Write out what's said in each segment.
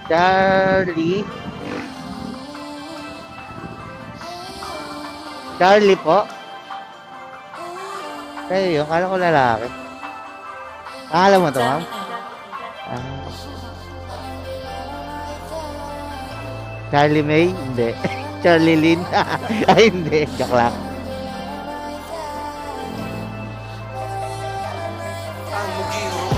Charlie. Charlie po? Kayo yun, kala ko lalaki. Alam mo to, ma'am? Ah, Charlie May? Hindi. Charlie Lynn? Ay, hindi. Joke lang.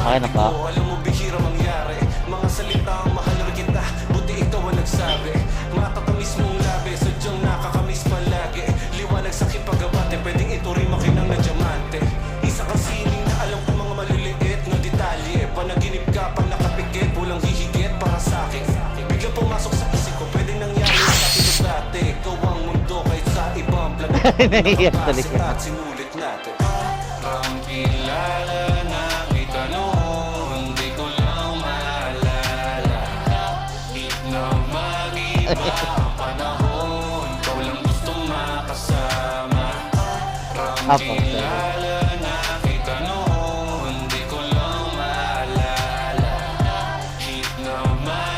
Okay na po. Alam mo bihira mangyari. Mga salitang mahal na kita, buti ikaw ang nagsabi. Makakamiss mong labi, sadyang nakakamiss palagi. Liwanag sa kipagabate, pwedeng ito rin makinang na diamante. Isa kang sining na alam ko mga maliliit na detalye. Panaginip ka pa nakapikit, walang hihigit para sa akin. Biglang pumasok sa isip ko, pwedeng nangyari sa atin dati. Ikaw ang mundo kahit sa ibang planeta. Naiiyak talaga. At sinulit natin. Parang kilala na kita noon, di ko lang maalala. Di na mag-iba ang panahon, ikaw lang gustong makasama. Parang kilala na kita noon, di ko lang maalala. Di na mag